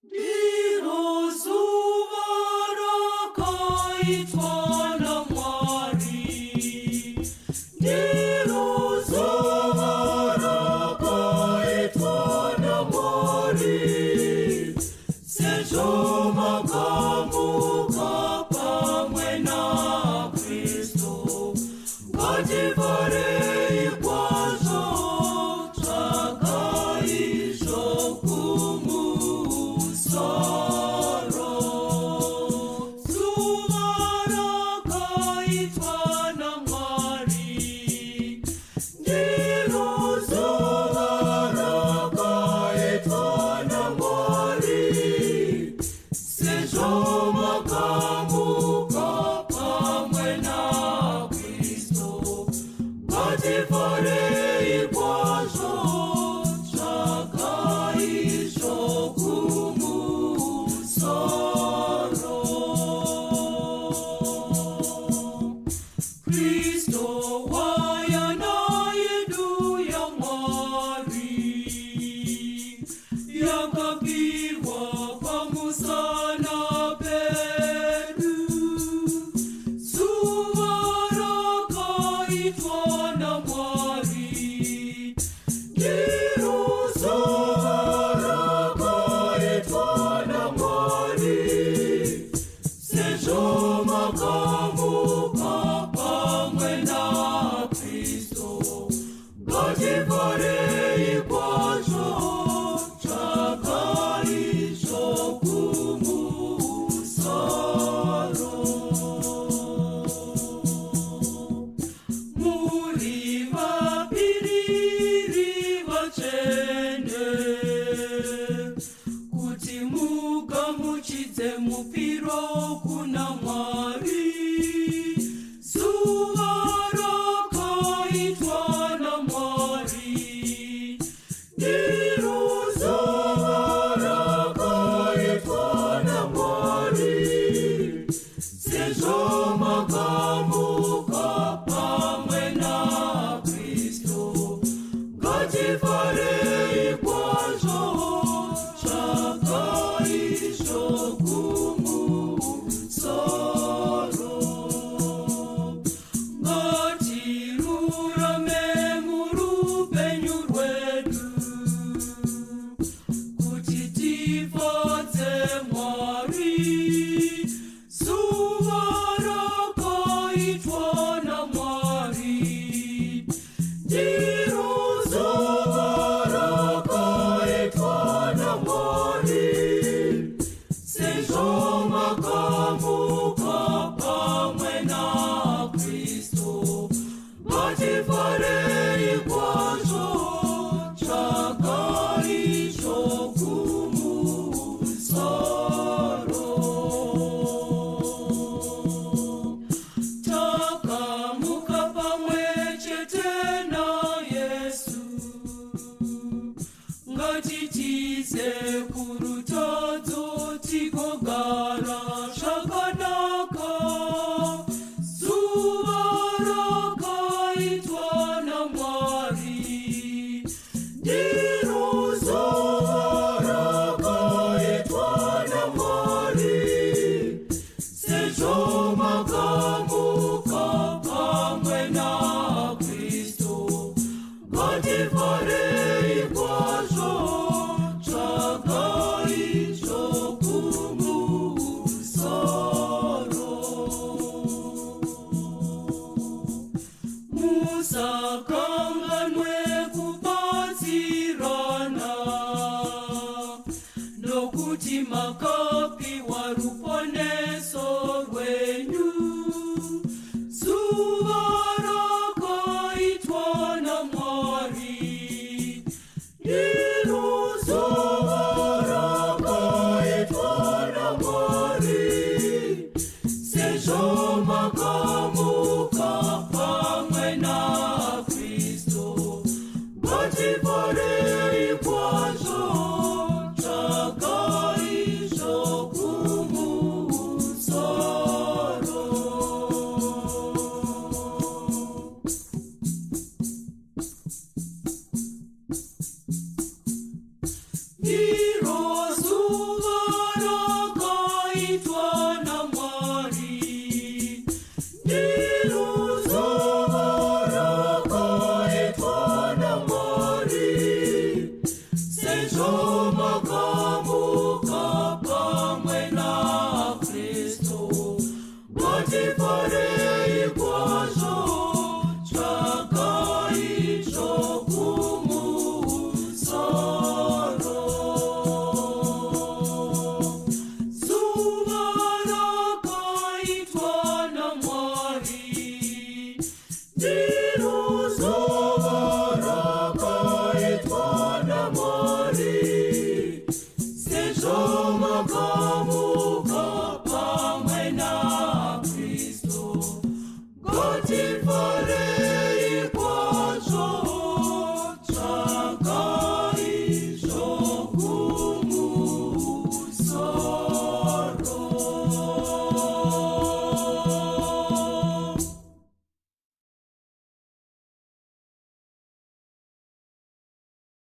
Ndiro zuva rakaitwa naMwari. Ndiro zuva rakaitwa naMwari. Sezvo makamuka pamwe naKristu, ngatifarei kwazvo, tsvakai zvokumusoro. Zuva rakaitwa naMwari. Ndiro zuva rakaitwa naMwari. Sezvo makamuka pamwe naKristu, ngatifarei kwazvo, tsvakai zvokumusoro. Kristu wayana yedu yaMwari, yakapirwa pamusana pedu. Zuva rakaitwa naMwari. Ndiro zuva rakaitwa naMwari. Sezvo makamuka pamwe naKristu, ngatifarei kwazvo, tsvakai zvokumusoro. Muri vapiriri vatsvene, kuti mugamuchidze mupiro kuna Mwari. Zuva rakaitwa naMwari. Ndiro zuva rakaitwa naMwari. Sezvo makamuka pamwe naKristu, ngatifarei kwazvo, tsvakai zvokumusoro. Ngatirurame murupenyu rwedu, kuti tifadze Mwari. Zuva rakaitwa naMwari. Ndiro zuva rakaitwa naMwari. Sezvo makamuka pamwe naKristu, ngatifarei kwazvo, tsvakai zvokumusoro. Takamuka pamwe chete naYesu, ngatitize kurutadzo tigogara zvakanaka. Zuva rakaitwa naMwari. Ndiro zuva rakaitwa naMwari. Sezvo makamuka pamwe naKristu, ngatifarei kwazvo, tsvakai zvokumusoro. Musakanganwe kubatsirana, nokuti makapiwa ruponeso rwenyu. Zuva rakaitwa naMwari. Ndiro zuva rakaitwa naMwari. Sezvo makamuka pamwe naKristu, ngatifarei kwazvo, tsvakai zvokumusoro. mwokozi